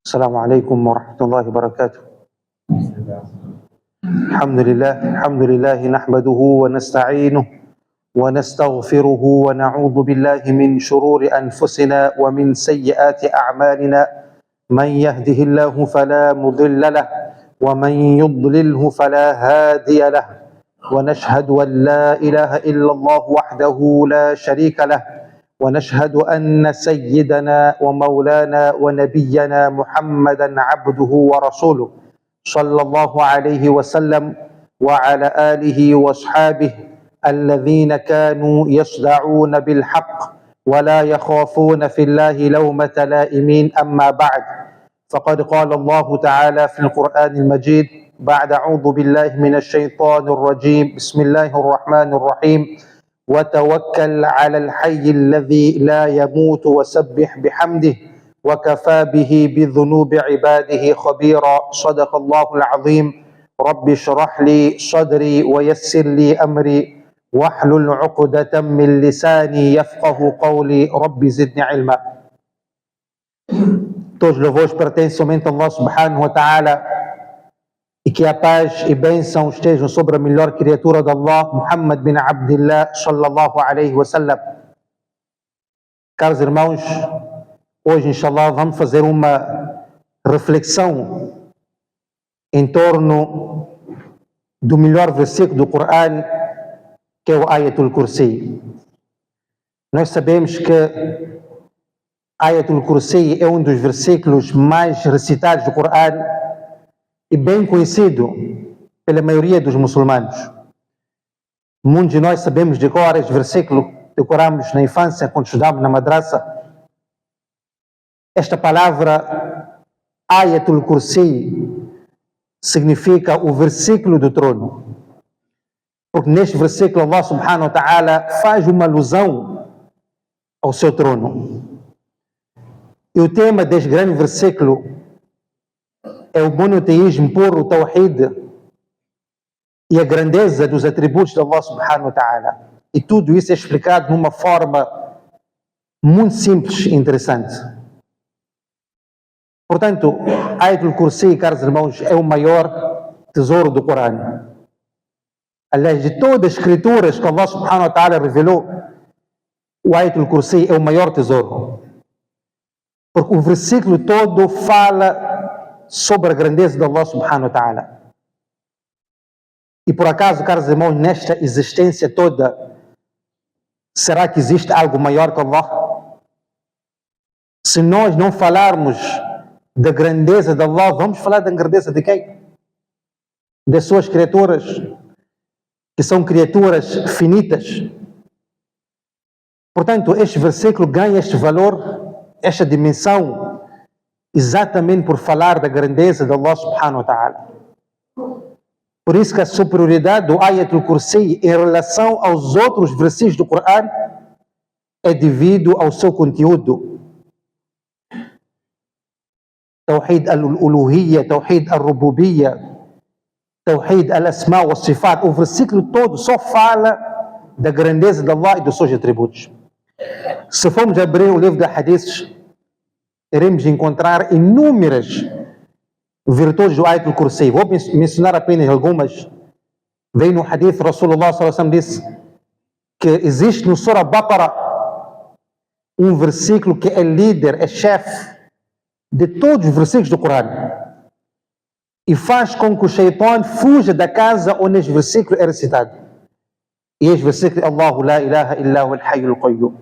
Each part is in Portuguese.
السلام عليكم ورحمة الله وبركاته. الحمد لله نحمده ونستعينه ونستغفره ونعوذ بالله من شرور أنفسنا ومن سيئات أعمالنا، من يهده الله فلا مضل له ومن يضلله فلا هادي له، ونشهد أن لا إله إلا الله وحده لا شريك له، ونشهد أن سيدنا ومولانا ونبينا محمدا عبده ورسوله صلى الله عليه وسلم وعلى آله وأصحابه الذين كانوا يصدعون بالحق ولا يخافون في الله لومة لائمين. أما بعد، فقد قال الله تعالى في القرآن المجيد بعد أعوذ بالله من الشيطان الرجيم: بسم الله الرحمن الرحيم، وتوكل على الحي الذي لا يموت وسبح بحمده وكفى به بذنوب عباده خبيرا. صدق الله العظيم. رب اشرح لي صدري ويسر لي أمري واحلل عقدة من لساني يفقه قولي. رب زدني علما. Todos os louvores pertencem somente a Allah subhanahu wa ta'ala, e que a paz e bênção estejam sobre a melhor criatura de Allah, Muhammad bin Abdullah sallallahu alaihi wasallam. Caros irmãos, hoje inshallah vamos fazer uma reflexão em torno do melhor versículo do Coran, que é o Ayatul Kursi. Nós sabemos que Ayatul Kursi é um dos versículos mais recitados do Coran e bem conhecido pela maioria dos muçulmanos. Muitos de nós sabemos de cor este versículo, decoramos na infância quando estudávamos na madraça. Esta palavra Ayatul Kursi significa o versículo do trono, porque neste versículo Allah subhanahu wa ta'ala faz uma alusão ao seu trono. E o tema deste grande versículo é o monoteísmo puro, o Tawhid, e a grandeza dos atributos de Allah subhanahu wa ta'ala. E tudo isso é explicado numa forma muito simples e interessante. Portanto, Ayatul Kursi, caros irmãos, é o maior tesouro do Corão. Aliás, de todas as escrituras que Allah subhanahu wa ta'ala revelou, o Ayatul Kursi é o maior tesouro. Porque o versículo todo fala sobre a grandeza de Allah subhanahu wa ta'ala. E por acaso, caros irmãos, nesta existência toda, será que existe algo maior que Allah? Se nós não falarmos da grandeza de Allah, vamos falar da grandeza de quem? Das suas criaturas, que são criaturas finitas. Portanto, este versículo ganha este valor, esta dimensão, exatamente por falar da grandeza de Allah subhanahu wa ta'ala. Por isso que a superioridade do Ayatul Kursi em relação aos outros versículos do Coran é devido ao seu conteúdo. Tawhid al-Uluhiyya, Tawhid al-Rububiyya, Tawhid al-Asma wa Sifat. O versículo todo só fala da grandeza de Allah e dos seus atributos. Se formos abrir o livro de Hadiths, iremos encontrar inúmeras virtudes do Ayatul Kursi. Vou mencionar apenas algumas. Vem no Hadith, Rasulullah sallallahu alaihi wasallam disse que existe no Surah Baqarah um versículo que é líder, é chefe de todos os versículos do Coran e faz com que o Shaitan fuja da casa onde este versículo é recitado. E este versículo é Allahu la ilaha illa huwal hayyul qayyum.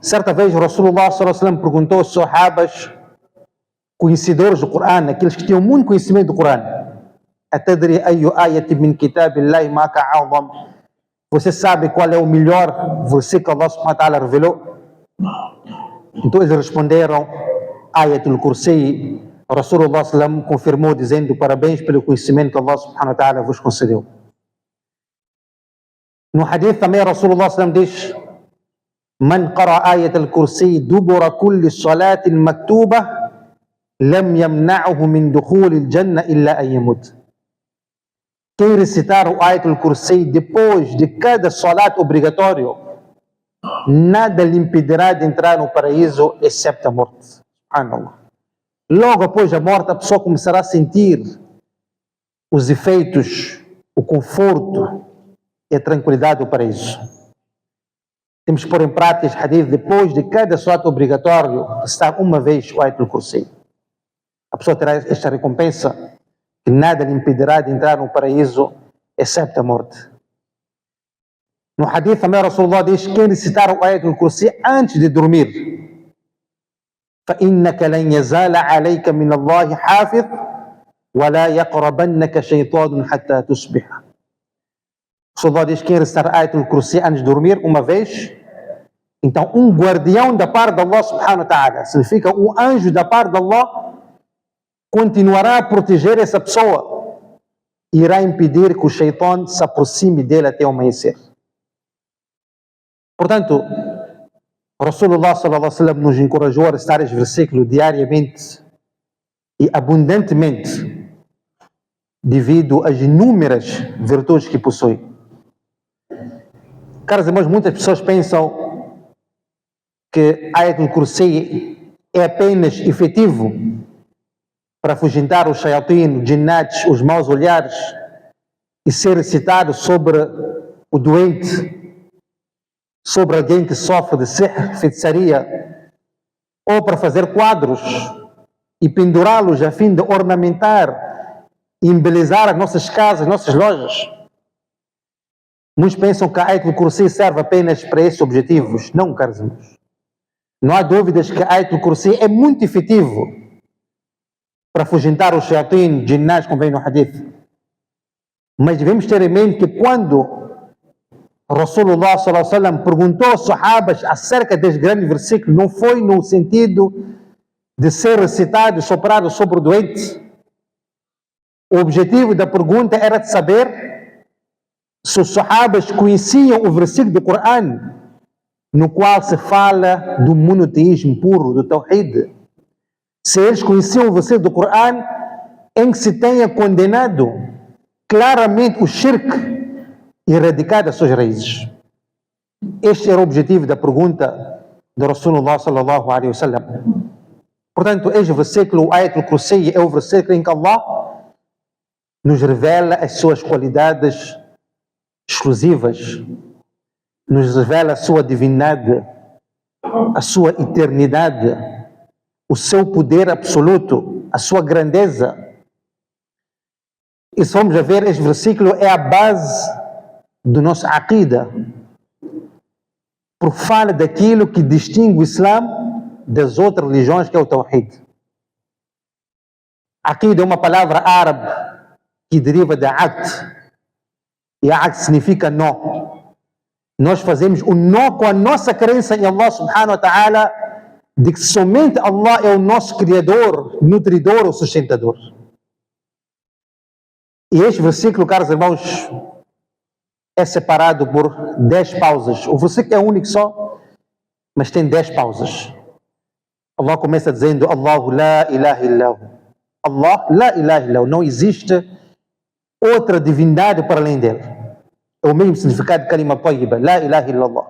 Certa vez Rasulullah sallallahu alaihi wasallam perguntou aos sahabas conhecedores do Coran, aqueles que tinham muito conhecimento do Coran: Atadri ayu ayati min kitabillahi ma ka'azam? Você sabe qual é o melhor versículo que Allah subhanahu wa ta'ala revelou? Então eles responderam Ayatul Kursi. Rasulullah sallallahu alaihi wasallam confirmou dizendo: parabéns pelo conhecimento que Allah subhanahu wa ta'ala vos concedeu. No hadith também Rasulullah sallallahu alaihi wasallam diz: Man qara ayatul kursi dubura kulli salatin maktuba lam yamna'uhu min dukhulil janna illa an yamut. Quem recitar o Ayatul Kursi depois de cada salat obrigatório, nada lhe impedirá de entrar no paraíso excepto a morte. Subhanallah. Logo após a morte, a pessoa começará a sentir os efeitos, o conforto e a tranquilidade do paraíso. Temos que pôr em prática este hadith depois de cada salat obrigatório, recitar uma vez o Ayatul Kursi. A pessoa terá esta recompensa que nada lhe impedirá de entrar no paraíso, exceto a morte. No hadith também, Rasulullah diz: quem recitar o Ayatul Kursi antes de dormir, فإنك لن يزال عليك من الله حافظ ولا يقربنك شيطان حتى تصبح. Rasulullah diz: quem recitar Ayatul Kursi antes de dormir uma vez, então um guardião da parte de Allah subhanahu wa ta'ala, significa um anjo da parte de Allah, continuará a proteger essa pessoa e irá impedir que o Shaitan se aproxime dele até o amanhecer. Portanto, Rasulullah sallallahu alaihi wasallam nos encorajou a recitar este versículo diariamente e abundantemente, devido às inúmeras virtudes que possui. Caros irmãos, muitas pessoas pensam que Ayatul Kursi é apenas efetivo para afugentar os shayatin, os jinnats, os maus olhares e ser recitado sobre o doente, sobre alguém que sofre de sihr, feitiçaria, ou para fazer quadros e pendurá-los a fim de ornamentar e embelezar as nossas casas, as nossas lojas. Muitos pensam que a Ayatul Kursi serve apenas para esses objetivos. Não, caros irmãos. Não há dúvidas que a Ayatul Kursi é muito efetivo para afugentar os shayatin, jinnás, como vem no hadith. Mas devemos ter em mente que quando Rasulullah sallallahu alaihi wasallam perguntou aos sahabas acerca deste grande versículo, não foi no sentido de ser recitado, soprado sobre o doente. O objetivo da pergunta era de saber se os sahabas conheciam o versículo do Coran, no qual se fala do monoteísmo puro, do Tawhid. Se eles conheciam o versículo do Coran em que se tenha condenado claramente o shirk e erradicado as suas raízes. Este era o objetivo da pergunta de Rasulullah sallallahu alaihi wasallam. Portanto, este versículo, o Ayatul Kursi, é o versículo em que Allah nos revela as suas qualidades exclusivas, nos revela a sua divindade, a sua eternidade, o seu poder absoluto, a sua grandeza. E se vamos a ver, este versículo é a base do nosso aqida, porque fala daquilo que distingue o Islã das outras religiões, que é o Tawhid. Aqida é uma palavra árabe que deriva de aqd, e aqd significa nó. Nós fazemos um nó com a nossa crença em Allah subhanahu wa ta'ala, de que somente Allah é o nosso criador, nutridor ou sustentador. E este versículo, caros irmãos, é separado por 10 pausas. O versículo é único só, mas tem 10 pausas. Allah começa dizendo: Allahu la ilaha illahu. Allah la ilaha illahu. Não existe outra divindade para além dele. É o mesmo significado de kalima tayyiba, la ilaha illallah.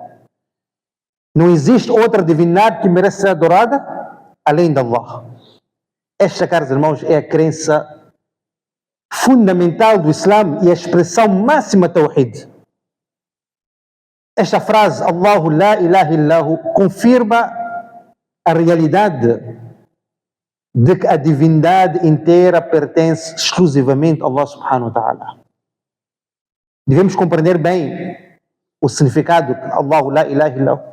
Não existe outra divindade que merece ser adorada além de Allah. Esta, caros irmãos, é a crença fundamental do Islã e a expressão máxima Tawhid. Esta frase, Allahu la ilaha illahu, confirma a realidade de que a divindade inteira pertence exclusivamente a Allah subhanahu wa ta'ala. Devemos compreender bem o significado de Allahu la ilaha illahu,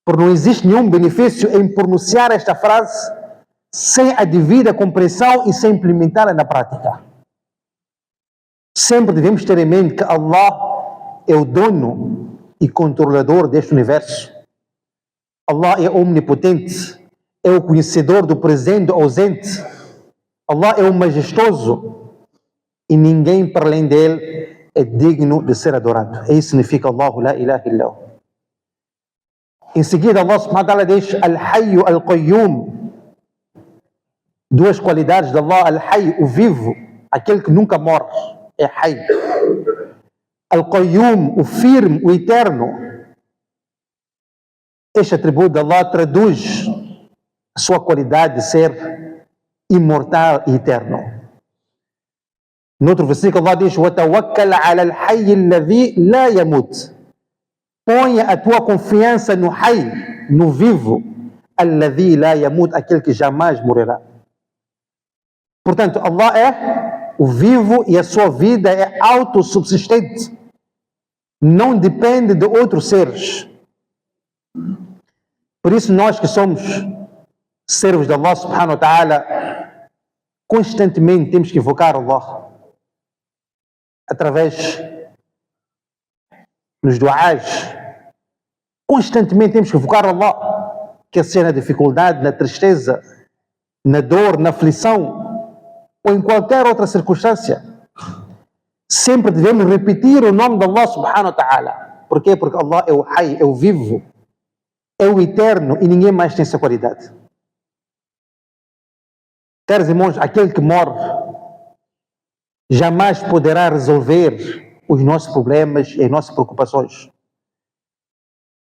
porque não existe nenhum benefício em pronunciar esta frase sem a devida compreensão e sem implementá-la na prática. Sempre devemos ter em mente que Allah é o dono e controlador deste universo. Allah é omnipotente, é o conhecedor do presente e do ausente. Allah é o majestoso e ninguém para além dele é digno de ser adorado. Isso significa Allahu la ilaha illahu. Em seguida, Allah subhanahu wa ta'ala diz Al-Hayyu Al-Qayyum. Duas qualidades de Allah: Al-Hayy, o vivo, aquele que nunca morre, é Hayy. Al-Qayyum, o firme, o eterno. Este atributo de Allah traduz a sua qualidade de ser imortal e eterno. No outro versículo, Allah diz: وَتَوَكَّلْ عَلَى الْحَيِّ الَّذِي لَا يَمُوتُ. Ponha a tua confiança no Hayy, no vivo, الَّذِي لَا يَمُوتُ, aquele que jamais morrerá. Portanto, Allah é o vivo e a sua vida é autossubsistente. Não depende de outros seres. Por isso, nós que somos servos de Allah subhanahu wa ta'ala, constantemente temos que invocar Allah através dos duás. Constantemente temos que invocar Allah, quer seja na dificuldade, na tristeza, na dor, na aflição ou em qualquer outra circunstância. Sempre devemos repetir o nome de Allah subhanahu wa ta'ala. Por quê? Porque Allah é o Hayy, é o vivo, é o eterno e ninguém mais tem essa qualidade. Caros irmãos, aquele que morre jamais poderá resolver os nossos problemas e as nossas preocupações.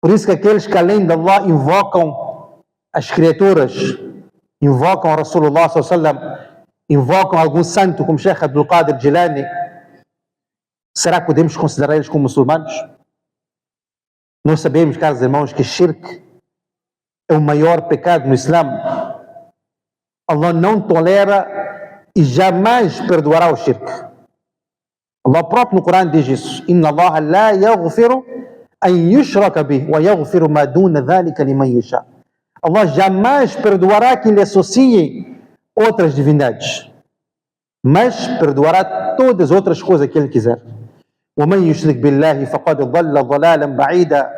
Por isso que aqueles que além de Allah invocam as criaturas, invocam Rasulullah sallallahu alaihi wasallam, invocam algum santo como Sheikh Abdul Qadir Jilani, será que podemos considerar eles como muçulmanos? Nós sabemos, caros irmãos, que shirk é o maior pecado no Islã. Allah não tolera e jamais perdoará o shirk. Allah próprio no Corão diz isso: Inna Allah la yaghfiru an yushraka bih wa yaghfiru ma duna dhalika liman yasha. Allah jamais perdoará que lhe associem outras divindades, mas perdoará todas as outras coisas que ele quiser. وَمَنْ يُشْرِكْ بِاللَّهِ فَقَدْ ضَلَّ ضَلَالًا بَعِيدًا.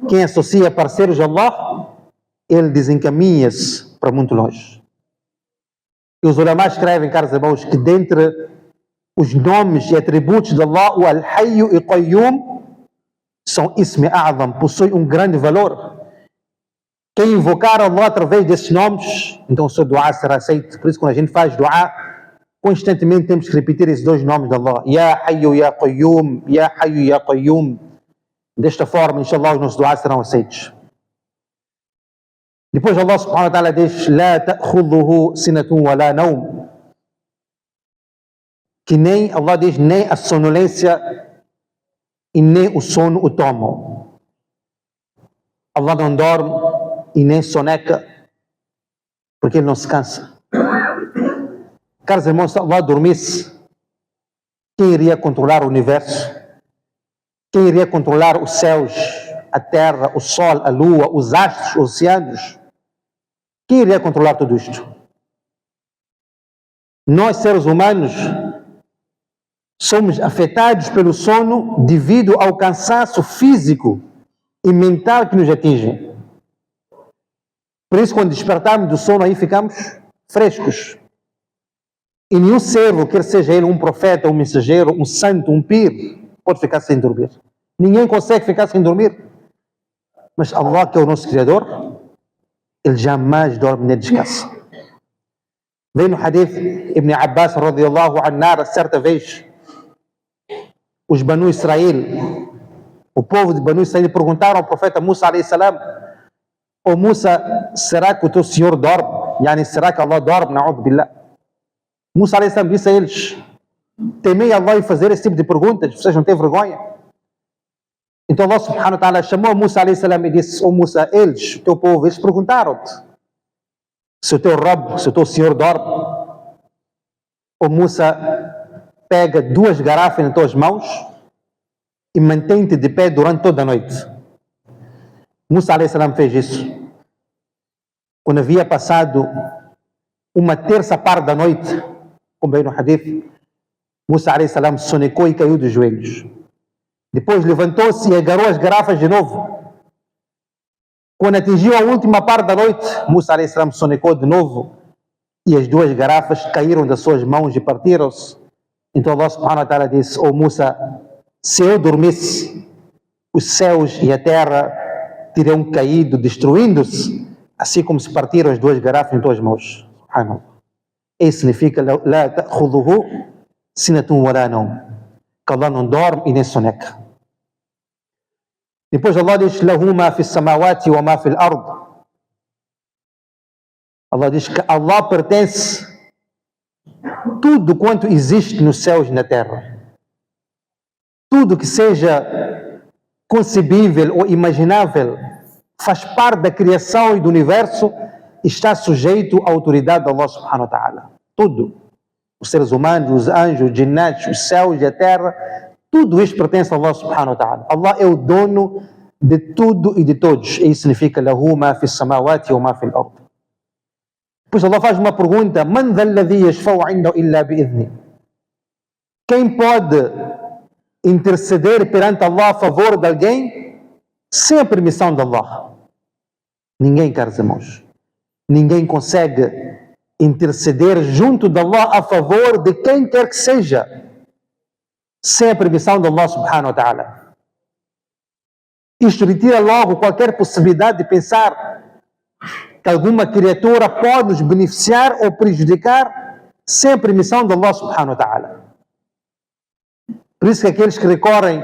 Quem associa parceiros de Allah, ele desencaminha-se para muito longe. E os ulama escrevem, caros irmãos, que dentre os nomes e atributos de Allah, o Al-Hayy e Qayyum são Ismi A'zam, possuem um grande valor. Quem invocar Allah através desses nomes, então o seu dua será aceito. Por isso, quando a gente faz dua, constantemente temos que repetir esses dois nomes de Allah: Ya Hayyu Ya Qayyum, Ya Hayyu Ya Qayyum. Desta forma, inshallah, os nossos duas serão aceitos. Depois Allah subhanahu wa ta'ala diz: La ta'khudhuhu sinatun wa la nawm. Que nem, Allah diz, nem a sonolência e nem o sono o tomam. Allah não dorme e nem soneca, porque ele não se cansa. Caros irmãos, se Allah dormisse, quem iria controlar o universo? Quem iria controlar os céus, a terra, o sol, a lua, os astros, os oceanos? Quem iria controlar tudo isto? Nós, seres humanos, somos afetados pelo sono devido ao cansaço físico e mental que nos atinge. Por isso, quando despertamos do sono, aí ficamos frescos. E nenhum servo, quer seja ele um profeta, um mensageiro, um santo, um pir, pode ficar sem dormir. Ninguém consegue ficar sem dormir. Mas Allah, que é o nosso Criador, ele jamais dorme nem descansa. Vem no hadith Ibn Abbas radiyallahu anhu, certa vez, os Banu Israel, o povo de Banu Israel, perguntaram ao profeta Musa alayhi salam: "Ó Musa, será que o teu Senhor dorme? Yani, será que Allah dorme? Na'udhu billah." Musa alayhi salam disse a eles: "Temei Allah em fazer esse tipo de perguntas, vocês não têm vergonha?" Então Allah subhanahu wa ta'ala chamou Musa alayhi salam e disse: "Ó Musa, eles, o teu povo, eles perguntaram-te se o teu Rabb, se o teu Senhor dorme." Ó Musa, pega 2 garrafas nas tuas mãos e mantém-te de pé durante toda a noite. Musa alayhi salam fez isso. Quando havia passado uma terça parte da noite, como bem no hadith, Musa alayhi salam sonecou e caiu dos joelhos. Depois levantou-se e agarrou as garrafas de novo. Quando atingiu a última parte da noite, Musa alayhi salam sonecou de novo e as 2 garrafas caíram das suas mãos e partiram-se. Então Allah subhanahu wa ta'ala disse: "Oh Musa, se eu dormisse, os céus e a terra teriam caído, destruindo-se, assim como se partiram as 2 garrafas em tuas mãos." Subhanallah. Isso significa La ta'khudhuhu sinatun wa la nawm, que Allah não dorme e nem soneca. Depois Allah diz: "Lahu ma fi samawati wa ma fi al-ard." Allah diz que Allah pertence tudo quanto existe nos céus e na terra, tudo que seja concebível ou imaginável, faz parte da criação e do universo, está sujeito à autoridade de Allah subhanahu wa ta'ala. Tudo. Os seres humanos, os anjos, os jinnatos, os céus e a terra, tudo isso pertence a Allah subhanahu wa ta'ala. Allah é o dono de tudo e de todos. E isso significa lahu ma fi samawati wa ma fi al-ard. Depois Allah faz uma pergunta: Man dha alladhi yashfa'u 'indahu illa bi'idhni? Quem pode interceder perante Allah a favor de alguém sem a permissão de Allah? Ninguém, caros irmãos. Ninguém consegue interceder junto de Allah a favor de quem quer que seja sem a permissão de Allah subhanahu wa ta'ala. Isto retira logo qualquer possibilidade de pensar que alguma criatura pode nos beneficiar ou prejudicar sem a permissão de Allah subhanahu wa ta'ala. Por isso que aqueles que recorrem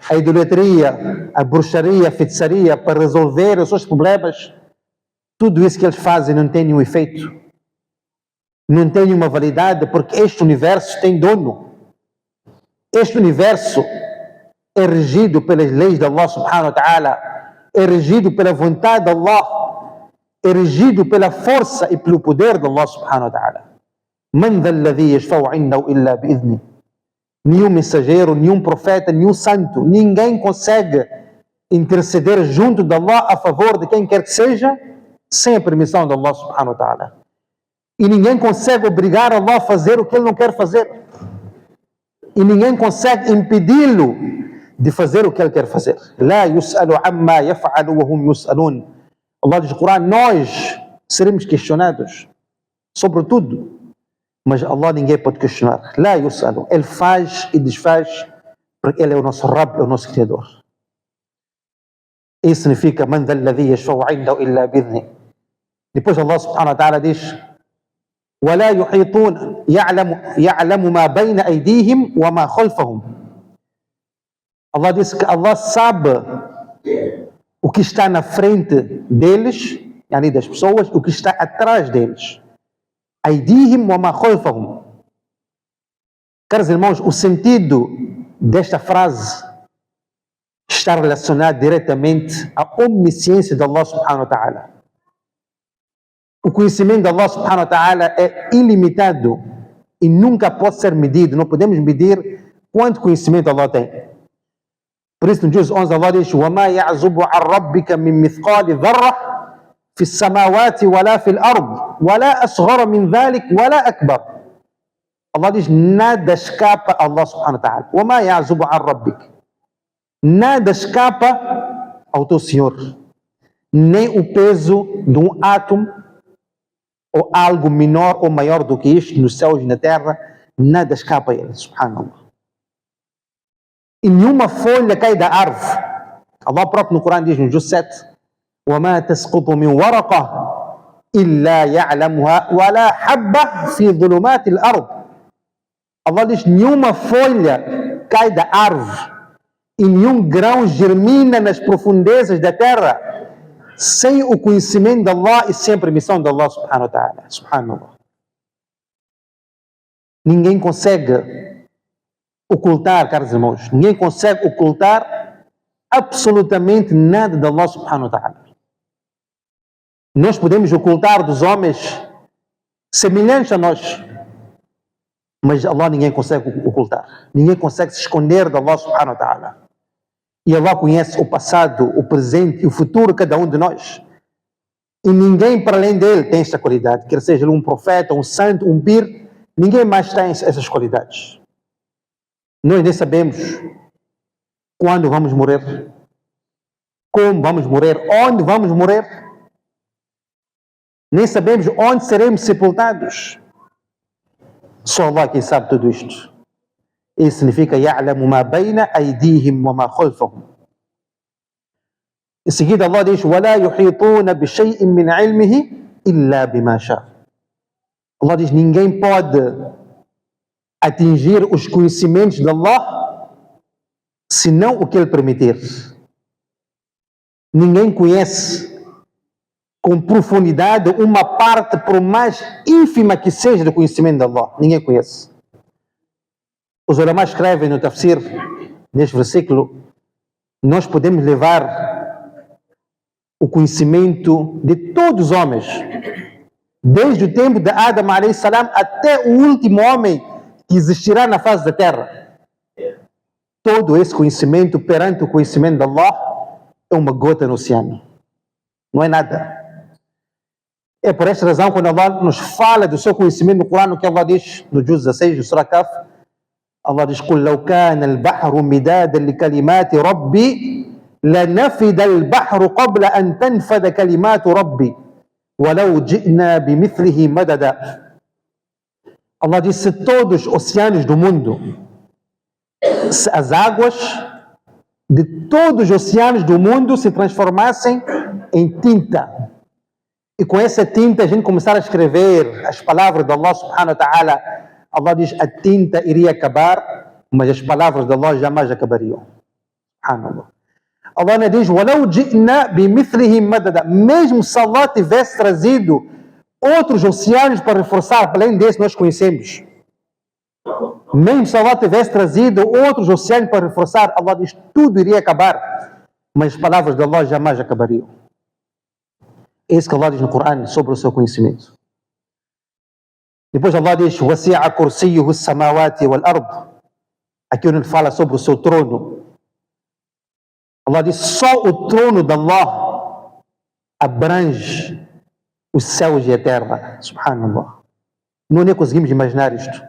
à idolatria, à bruxaria, à feitiçaria para resolver os seus problemas, tudo isso que eles fazem não tem nenhum efeito, não tem nenhuma validade, porque este universo tem dono. Este universo é regido pelas leis de Allah subhanahu wa ta'ala, é regido pela vontade de Allah, é regido pela força e pelo poder de Allah subhanahu wa ta'ala. Man dha alladhi yashfa'u 'indahu illa bi'idhni. Nenhum mensageiro, nenhum profeta, nenhum santo, ninguém consegue interceder junto de Allah a favor de quem quer que seja sem a permissão de Allah subhanahu wa ta'ala. E ninguém consegue obrigar Allah a fazer o que ele não quer fazer. E ninguém consegue impedi-lo de fazer o que ele quer fazer. La yus'alu amma yaf'alu wa hum yus'alun. Allah diz no Corão: nós seremos questionados sobre tudo, mas Allah ninguém pode questionar. La yus'alu. Ele faz e desfaz porque ele é o nosso Rabb, é o nosso Criador. Isso significa man dha alladhi yashfa'u 'indahu illa bi'idhni. Depois Allah subhanahu wa ta'ala diz: ولا يحيطون يعلم ما بين أيديهم وما خلفهم. Allah diz que Allah sabe o que está na frente deles, yani das pessoas, o que está atrás deles. أيديهم وما خلفهم. Caros irmãos, o sentido desta frase está relacionado diretamente à omnisciência de Allah subhanahu wa ta'ala. O conhecimento de Allah subhanahu wa ta'ala é ilimitado e nunca pode ser medido. Não podemos medir quanto conhecimento Allah tem. Por isso no Juz 11 Allah diz: وَمَا يَعْزُبُ عَنْ رَبِّكَ مِنْ مِثْقَالِ ذَرَّةٍ فِي السَّمَاوَاتِ وَلَا فِي الْأَرْضِ وَلَا أَصْغَرَ مِنْ ذَلِكَ وَلَا أَكْبَرَ. Allah diz: nada escapa a Allah subhanahu wa ta'ala. وَمَا يَعْزُبُ عَنْ رَبِّكَ. Nada escapa ao teu Senhor. Nem o peso de um átomo ou algo menor ou maior do que isto nos céus e na terra, nada escapa a ele, subhanallah. E nenhuma folha cai da árvore. Allah próprio no Corão diz no Juz 7: وَمَا تَسْقُطُ مِنْ وَرَقَةٍ إِلَّا يَعْلَمُهَا وَلَا حَبَّةٍ فِي ظُلُمَاتِ الْأَرْضِ. Allah diz: nenhuma folha cai da árvore e nenhum grão germina nas profundezas da terra sem o conhecimento de Allah e sem a permissão de Allah subhanahu wa ta'ala. Subhanallah. Ninguém consegue ocultar, caros irmãos, ninguém consegue ocultar absolutamente nada de Allah subhanahu wa ta'ala. Nós podemos ocultar dos homens semelhantes a nós, mas Allah ninguém consegue ocultar. Ninguém consegue se esconder de Allah subhanahu wa ta'ala. E Allah conhece o passado, o presente e o futuro de cada um de nós. E ninguém para além dele tem esta qualidade. Quer seja ele um profeta, um santo, um pir, ninguém mais tem essas qualidades. Nós nem sabemos quando vamos morrer, como vamos morrer, onde vamos morrer. Nem sabemos onde seremos sepultados. Só Allah quem sabe tudo isto. Isso significa يَعْلَمُ مَا بَيْنَ أَيْدِيهِمْ وَمَا خَلْفَهُم. Em seguida Allah diz: وَلَا يُحِيطُونَ بِشَيْءٍ مِّنْ عِلْمِهِ إِلَّا بِمَا شَاءَ. Allah diz: ninguém pode atingir os conhecimentos de Allah senão o que Ele permitir. Ninguém conhece com profundidade uma parte, por mais ínfima que seja, do conhecimento de Allah. Ninguém conhece. Os ulama escrevem no tafsir, neste versículo, nós podemos levar o conhecimento de todos os homens, desde o tempo de Adam alayhi salam até o último homem que existirá na face da terra. Todo esse conhecimento perante o conhecimento de Allah é uma gota no oceano. Não é nada. É por esta razão, quando Allah nos fala do seu conhecimento no Corão, o que Allah diz no Juz 16, no Surah Kaf, Allah diz: قُلْ لَوْ كَانَ الْبَحْرُ مِدَادًا لِكَلِمَاتِ رَبِّي لَنَفِدَ الْبَحْرُ قَبْلَ أَنْ تَنْفَدَ كَلِمَاتُ رَبِّي وَلَوْ جِئْنَا بِمِثْلِهِ مَدَدًا. Allah diz: se todos os oceanos do mundo, se as águas de todos os oceanos do mundo se transformassem em tinta, e com essa tinta a gente começar a escrever as palavras de Allah subhanahu wa ta'ala, Allah diz: a tinta iria acabar, mas as palavras de Allah jamais acabariam. Subhanallah. Allah não diz: وَلَوْ جِئْنَا بِمِثْلِهِ مَدَدًا. Mesmo se Allah tivesse trazido outros oceanos para reforçar, além desse nós conhecemos, mesmo se Allah tivesse trazido outros oceanos para reforçar, Allah diz: tudo iria acabar, mas as palavras de Allah jamais acabariam. É isso que Allah diz no Corão sobre o seu conhecimento. Depois Allah diz: وَسِعَ كُرْسِيُّهُ السَّمَاوَاتِ وَالْأَرْضِ. Aqui onde ele fala sobre o seu trono, Allah diz: só o trono de Allah abrange os céus e a terra. Subhanallah. Não nem conseguimos imaginar isto.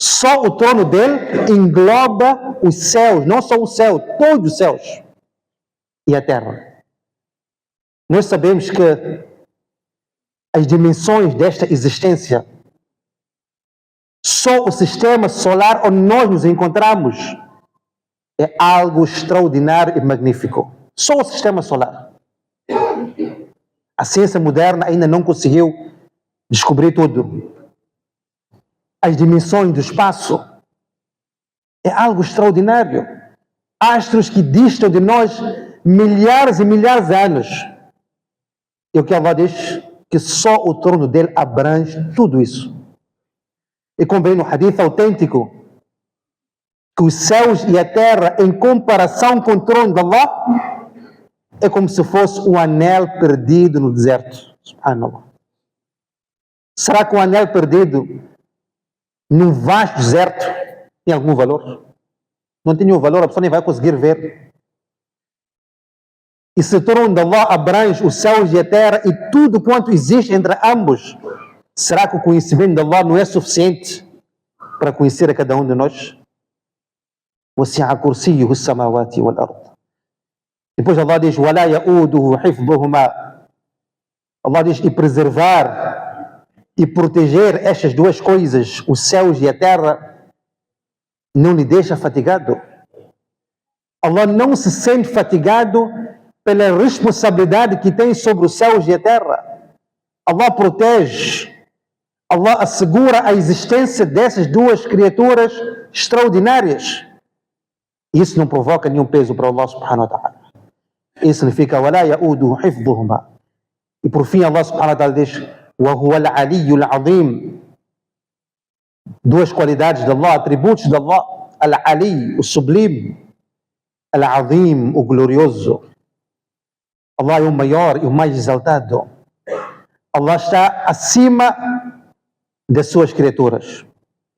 Só o trono dele engloba os céus, não só o céu, todos os céus e a terra. Nós sabemos que as dimensões desta existência, só o sistema solar onde nós nos encontramos é algo extraordinário e magnífico. Só o sistema solar. A ciência moderna ainda não conseguiu descobrir tudo. As dimensões do espaço é algo extraordinário. Astros que distam de nós milhares e milhares de anos. E o que Allah diz? Que só o trono dele abrange tudo isso. E como vem no hadith autêntico, que os céus e a terra, em comparação com o trono de Allah, é como se fosse um anel perdido no deserto. Subhanallah. Será que um anel perdido num vasto deserto tem algum valor? Não tem nenhum valor, a pessoa nem vai conseguir ver. E se o trono de Allah abrange os céus e a terra e tudo quanto existe entre ambos, será que o conhecimento de Allah não é suficiente para conhecer a cada um de nós? وَسِعَ كُرْسِيُّهُ السَّمَاوَاتِ وَالْأَرْضِ. Depois Allah diz: وَلَا يَؤُودُهُ حِفْظُهُمَا. Allah diz: e preservar e proteger estas duas coisas, os céus e a terra, não lhe deixa fatigado. Allah não se sente fatigado pela responsabilidade que tem sobre os céus e a terra. Allah protege, Allah assegura a existência dessas duas criaturas extraordinárias. Isso não provoca nenhum peso para Allah subhanahu wa ta'ala. Isso significa: وَلَا يَؤُودُهُ حِفْظُهُمَا. E por fim Allah subhanahu wa ta'ala diz: وَهُوَ الْعَلِيُّ الْعَظِيمُ. Duas qualidades de Allah, atributos de Allah: Al-Ali, o sublime, Al-Azim, o glorioso. Allah é o maior e o mais exaltado. Allah está acima das suas criaturas.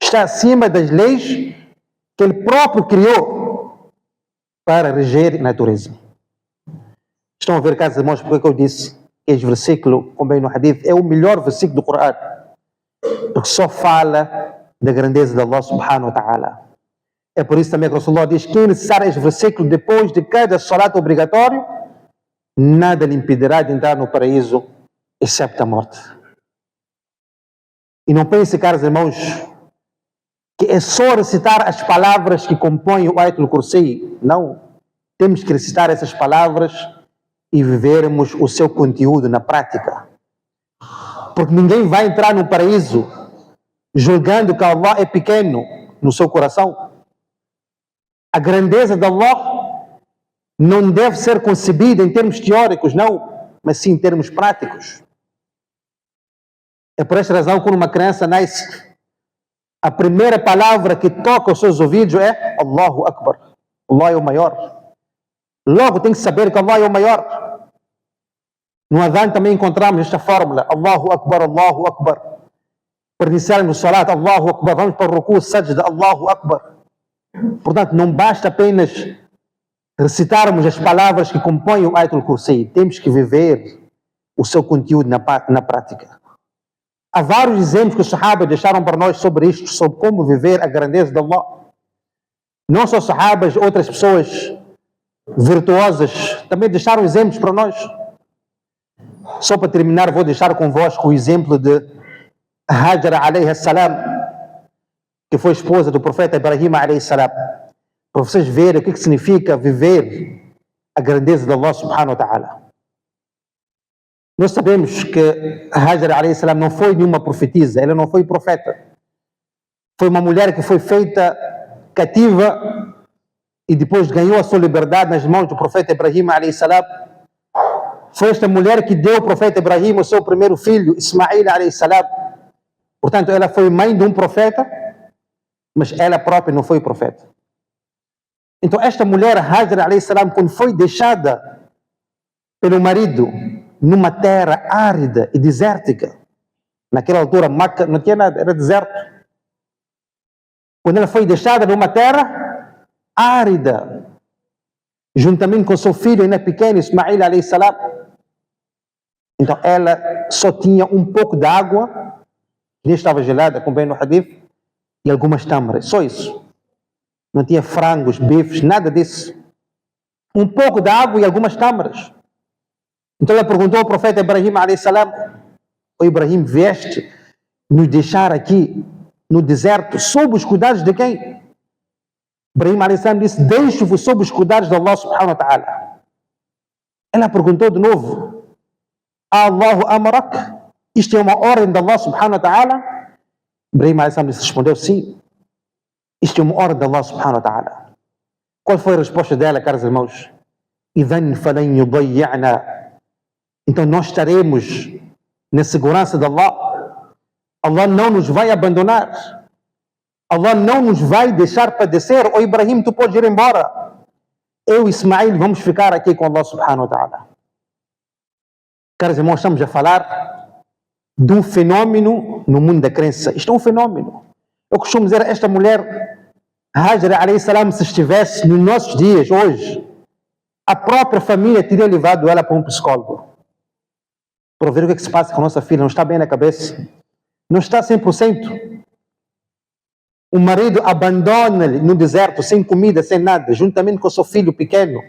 Está acima das leis que Ele próprio criou para reger a natureza. Estão a ver, caros irmãos, porque eu disse que este versículo, como bem no hadith, é o melhor versículo do Corão, porque só fala da grandeza de Allah subhanahu wa ta'ala. É por isso também que o Rasulullah diz que é necessário este versículo depois de cada salat obrigatório, nada lhe impedirá de entrar no paraíso, excepto a morte. E não pense, caros irmãos, que é só recitar as palavras que compõem o Ayatul Kursi. Não. Temos que recitar essas palavras e vivermos o seu conteúdo na prática. Porque ninguém vai entrar no paraíso julgando que Allah é pequeno no seu coração. A grandeza de Allah não deve ser concebida em termos teóricos, não. mas sim em termos práticos. É por esta razão que quando uma criança nasce, a primeira palavra que toca os seus ouvidos é Allahu Akbar. Allah é o maior. Logo tem que saber que Allah é o maior. No Adhan também encontramos esta fórmula, Allahu Akbar, Allahu Akbar. Para iniciarmos o salat, Allahu Akbar, vamos para o ruku, sajda, Allahu Akbar. Portanto, não basta apenas recitarmos as palavras que compõem o Ayatul Kursi, temos que viver o seu conteúdo na prática. Há vários exemplos que os sahabas deixaram para nós sobre isto, sobre como viver a grandeza de Allah. Não só sahabas, outras pessoas virtuosas também deixaram exemplos para nós. Só para terminar, vou deixar convosco o exemplo de Hajar alayhi salam, que foi esposa do profeta Ibrahim alayhi salam, para vocês verem o que significa viver a grandeza de Allah subhanahu wa ta'ala. Nós sabemos que Hajar alayhi salam não foi nenhuma profetisa, ela não foi profeta. Foi uma mulher que foi feita cativa e depois ganhou a sua liberdade nas mãos do profeta Ibrahim alayhi salam. Foi esta mulher que deu ao profeta Ibrahim o seu primeiro filho, Ismail alayhi salam. Portanto, ela foi mãe de um profeta, mas ela própria não foi profeta. Então, esta mulher, Hajar alayhi salam, quando foi deixada pelo marido numa terra árida e desértica, naquela altura Meca não tinha nada, era deserto. Quando ela foi deixada numa terra árida, juntamente com seu filho ainda pequeno, Ismail alayhi salam, então ela só tinha um pouco de água, que nem estava gelada, como bem no hadith, e algumas tâmaras, só isso. Não tinha frangos, bifes, nada disso. Um pouco de água e algumas tâmaras. Então ela perguntou ao profeta Ibrahim alayhi salam: "O Ibrahim, vieste nos deixar aqui no deserto sob os cuidados de quem?" Ibrahim alayhi salam disse: "Deixo-vos sob os cuidados de Allah subhanahu wa ta'ala." Ela perguntou de novo: "Allahu amarak? Isto é uma ordem de Allah subhanahu wa ta'ala?" Ibrahim alayhi salam respondeu: "Sim, isto é uma ordem de Allah subhanahu wa ta'ala." Qual foi a resposta dela, caros irmãos? "Idhan falan yudayya'na." Então nós estaremos na segurança de Allah. Allah não nos vai abandonar. Allah não nos vai deixar padecer. "Oh Ibrahim, tu podes ir embora. Eu e Ismail vamos ficar aqui com Allah subhanahu wa ta'ala." Caros irmãos, estamos a falar de um fenômeno no mundo da crença. Isto é um fenômeno. Eu costumo dizer a esta mulher, Hajar alayhi salam, se estivesse nos nossos dias, hoje, a própria família teria levado ela para um psicólogo, para ver o que se passa com a nossa filha. Não está bem na cabeça, não está 100%. O marido abandona-lhe no deserto, sem comida, sem nada, juntamente com o seu filho pequeno,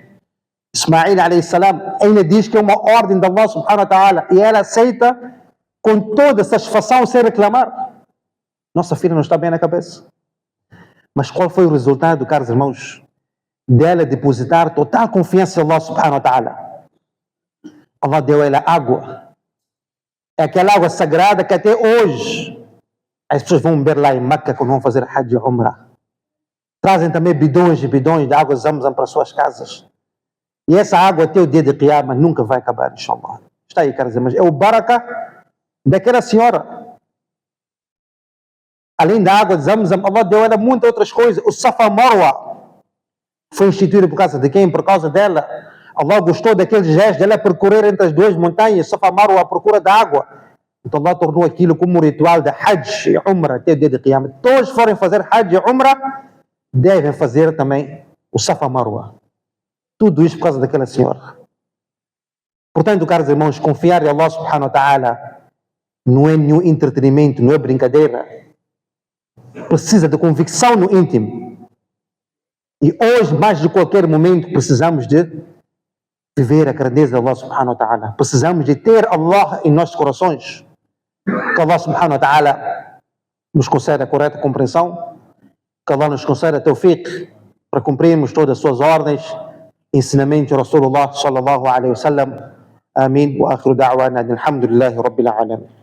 Ismail alayhi salam. Ainda diz que é uma ordem de Allah subhanahu wa ta'ala, e ela aceita com toda satisfação, sem reclamar. Nossa filha não está bem na cabeça. Mas qual foi o resultado, caros irmãos, dela depositar total confiança em Allah subhanahu wa ta'ala? Allah deu a ela água. É aquela água sagrada que até hoje as pessoas vão beber lá em Meca quando vão fazer Hajj e Umrah. Trazem também bidões e bidões de água Zamzam para suas casas. E essa água até o dia de Qiyamah nunca vai acabar, inshallah. Está aí, caros irmãos. É o baraka daquela senhora. Além da água de Zamzam, Allah deu a ela muitas outras coisas. O Safa Marwa foi instituído por causa de quem? Por causa dela. Allah gostou daquele gesto dela percorrer entre as duas montanhas, Safa Marwa, à procura da água. Então Allah tornou aquilo como um ritual de Hajj e Umrah até o dia de Qiyamah. Todos forem fazer Hajj e Umrah, devem fazer também o Safa Marwa. Tudo isso por causa daquela senhora. Portanto, caros irmãos, confiar em Allah subhanahu wa ta'ala não é nenhum entretenimento, não é brincadeira. Precisa de convicção no íntimo. E hoje, mais de qualquer momento, precisamos de viver a grandeza de Allah subhanahu wa ta'ala. Precisamos de ter Allah em nossos corações. Que Allah subhanahu wa ta'ala nos conceda a correta compreensão. Que Allah nos conceda tawfiq para cumprirmos todas as suas ordens, ensinamentos de Rasulullah sallallahu alaihi wasallam. Amin. Wa akhiru da'wana alhamdulillahi rabbil alamin.